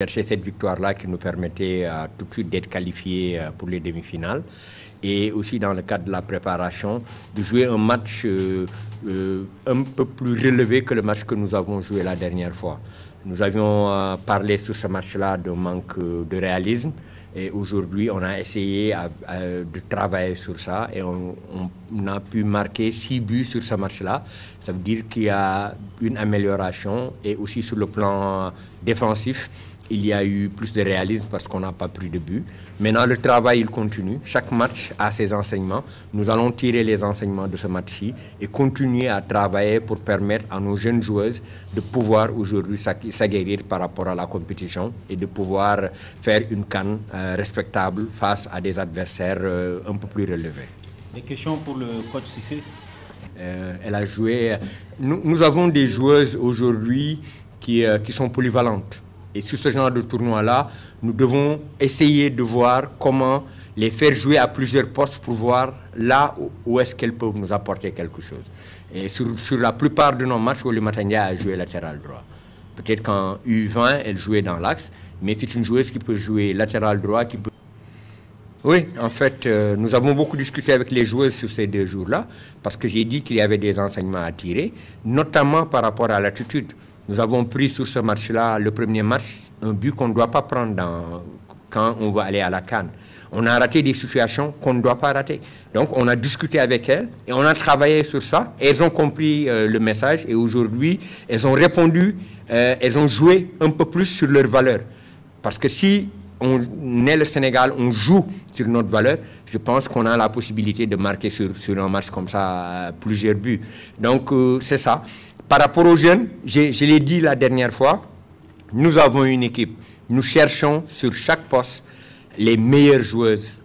chercher cette victoire-là qui nous permettait tout de suite d'être qualifiés pour les demi-finales. Et aussi dans le cadre de la préparation, de jouer un match un peu plus relevé que le match que nous avons joué la dernière fois. Nous avions parlé sur ce match-là d'un manque de réalisme. Et aujourd'hui, on a essayé de travailler sur ça et on a pu marquer 6 buts sur ce match-là. Ça veut dire qu'il y a une amélioration et aussi sur le plan défensif, il y a eu plus de réalisme parce qu'on n'a pas pris de but. Maintenant, le travail, il continue. Chaque match a ses enseignements. Nous allons tirer les enseignements de ce match-ci et continuer à travailler pour permettre à nos jeunes joueuses de pouvoir aujourd'hui s'aguerrir par rapport à la compétition et de pouvoir faire une CAN respectable face à des adversaires un peu plus relevés. Des questions pour le coach Cissé? Elle a joué... Nous avons des joueuses aujourd'hui qui sont polyvalentes. Et sur ce genre de tournoi-là, nous devons essayer de voir comment les faire jouer à plusieurs postes pour voir là où est-ce qu'elles peuvent nous apporter quelque chose. Et sur la plupart de nos matchs, Oli Matania a joué latéral droit. Peut-être qu'en U20, elle jouait dans l'axe, mais c'est une joueuse qui peut jouer latéral droit, qui peut... Oui, en fait, nous avons beaucoup discuté avec les joueuses sur ces 2 jours-là, parce que j'ai dit qu'il y avait des enseignements à tirer, notamment par rapport à l'attitude. Nous avons pris sur ce match-là, le premier match, un but qu'on ne doit pas prendre quand on va aller à la CAN. On a raté des situations qu'on ne doit pas rater. Donc, on a discuté avec elles et on a travaillé sur ça. Et elles ont compris le message et aujourd'hui, elles ont répondu, elles ont joué un peu plus sur leurs valeurs. Parce que si on est le Sénégal, on joue sur notre valeur, je pense qu'on a la possibilité de marquer sur un match comme ça plusieurs buts. Donc, c'est ça. Par rapport aux jeunes, je l'ai dit la dernière fois, nous avons une équipe. Nous cherchons sur chaque poste les meilleures joueuses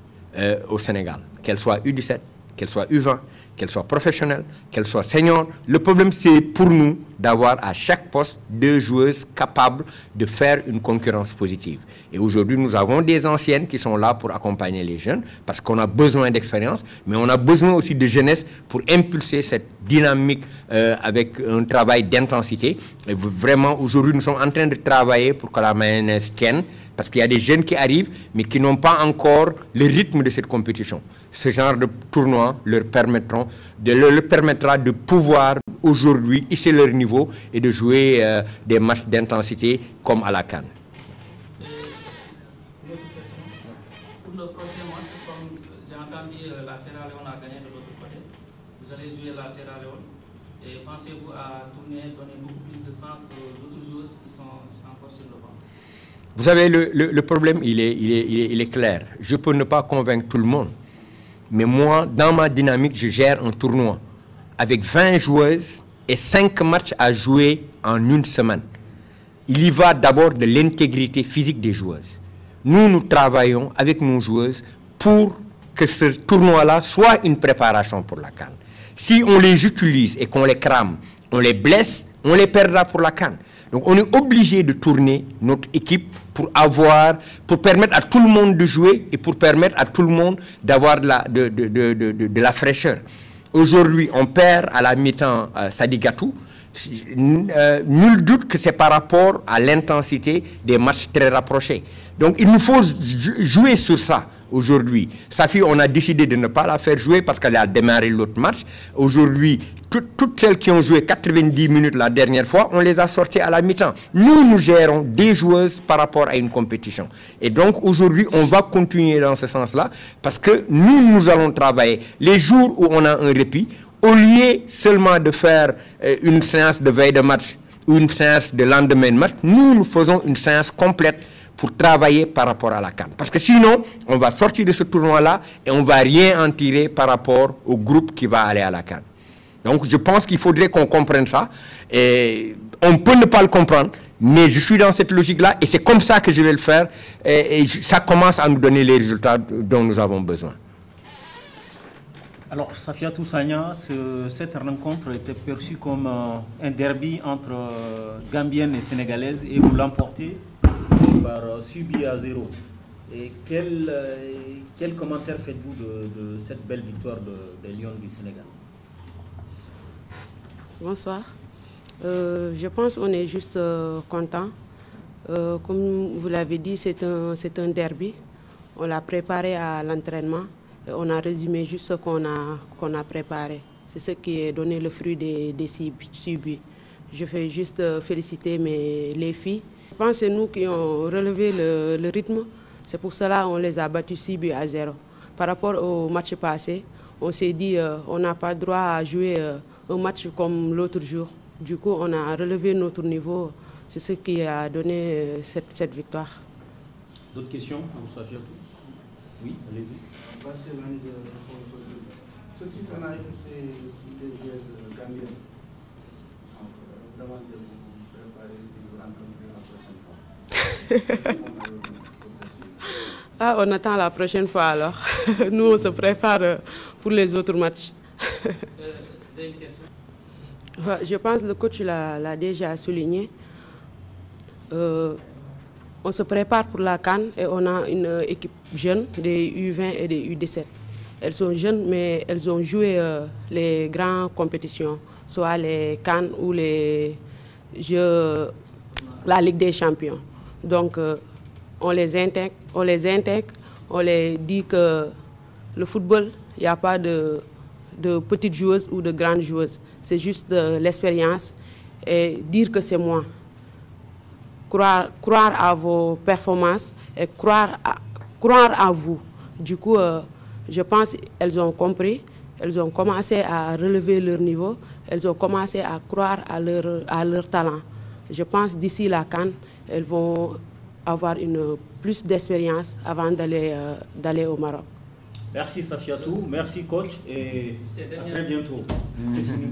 au Sénégal, qu'elles soient U17, qu'elles soient U20, qu'elles soient professionnelles, qu'elles soient seniors. Le problème, c'est pour nous d'avoir à chaque poste 2 joueuses capables de faire une concurrence positive. Et aujourd'hui, nous avons des anciennes qui sont là pour accompagner les jeunes parce qu'on a besoin d'expérience, mais on a besoin aussi de jeunesse pour impulser cette dynamique avec un travail d'intensité. Et vraiment, aujourd'hui, nous sommes en train de travailler pour que la mayonnaise tienne, parce qu'il y a des jeunes qui arrivent, mais qui n'ont pas encore le rythme de cette compétition. Ce genre de tournoi leur permettra de pouvoir aujourd'hui hisser leur niveau et de jouer des matchs d'intensité comme à la CAN. Pour le prochain match, comme j'ai entendu, la Sierra Leone a gagné de l'autre côté. Vous allez jouer la Sierra Leone. Et pensez-vous à donner beaucoup plus de sens aux autres joueuses qui sont encore sur le banc? Vous savez, le problème, il est clair. Je peux ne pas convaincre tout le monde. Mais moi, dans ma dynamique, je gère un tournoi avec 20 joueuses et 5 matchs à jouer en une semaine. Il y va d'abord de l'intégrité physique des joueuses. Nous travaillons avec nos joueuses pour que ce tournoi-là soit une préparation pour la CAN. Si on les utilise et qu'on les crame, on les blesse, on les perdra pour la CAN. Donc on est obligé de tourner notre équipe pour permettre à tout le monde de jouer et pour permettre à tout le monde d'avoir de la fraîcheur. Aujourd'hui, on perd à la mi-temps Sadi Gatou. Nul doute que c'est par rapport à l'intensité des matchs très rapprochés. Donc il nous faut jouer sur ça aujourd'hui. Safi, on a décidé de ne pas la faire jouer parce qu'elle a démarré l'autre match. Aujourd'hui, toutes celles qui ont joué 90 minutes la dernière fois, on les a sorties à la mi-temps. Nous gérons des joueuses par rapport à une compétition. Et donc aujourd'hui, on va continuer dans ce sens-là parce que nous allons travailler les jours où on a un répit. Au lieu seulement de faire une séance de veille de match ou une séance de lendemain de match, nous faisons une séance complète pour travailler par rapport à la CAN. Parce que sinon, on va sortir de ce tournoi-là et on ne va rien en tirer par rapport au groupe qui va aller à la CAN. Donc je pense qu'il faudrait qu'on comprenne ça. Et on peut ne pas le comprendre, mais je suis dans cette logique-là et c'est comme ça que je vais le faire. Et ça commence à nous donner les résultats dont nous avons besoin. Alors, Safiatou Sagna, cette rencontre était perçue comme un derby entre Gambiennes et Sénégalaises et vous l'emportez par 6 buts à 0. Et quel commentaire faites-vous de cette belle victoire des Lions du Sénégal? Bonsoir. Je pense qu'on est juste content Comme vous l'avez dit, c'est un derby. On l'a préparé à l'entraînement et on a résumé juste ce qu'on a préparé. C'est ce qui est donné le fruit des 6 buts. Je fais juste féliciter les filles. Je pense que c'est nous qui avons relevé le rythme. C'est pour cela qu'on les a battus 6 buts à 0. Par rapport au match passé, on s'est dit on n'a pas le droit à jouer un match comme l'autre jour. Du coup, on a relevé notre niveau. C'est ce qui a donné cette victoire. D'autres questions pour Safiatou? Oui, allez-y. Tout de suite, on a écouté des joueuses gambiennes. On demande de vous préparer si vous rencontrez la prochaine fois. Ah, on attend la prochaine fois alors. Nous, on se prépare pour les autres matchs. J'ai une question. Je pense que le coach l'a déjà souligné. On se prépare pour la CAN et on a une équipe jeune, des U20 et des U17. Elles sont jeunes, mais elles ont joué les grandes compétitions, soit les CAN ou la Ligue des Champions. Donc, on les intègre, on les dit que le football, il n'y a pas de petites joueuses ou de grandes joueuses. C'est juste de l'expérience et dire que c'est moi. Croire à vos performances et croire à vous. Du coup, je pense qu'elles ont compris, elles ont commencé à relever leur niveau, elles ont commencé à croire à leur talent. Je pense d'ici la CAN, elles vont avoir plus d'expérience avant d'aller au Maroc. Merci Safiatou, merci coach et à très bientôt. C'est fini.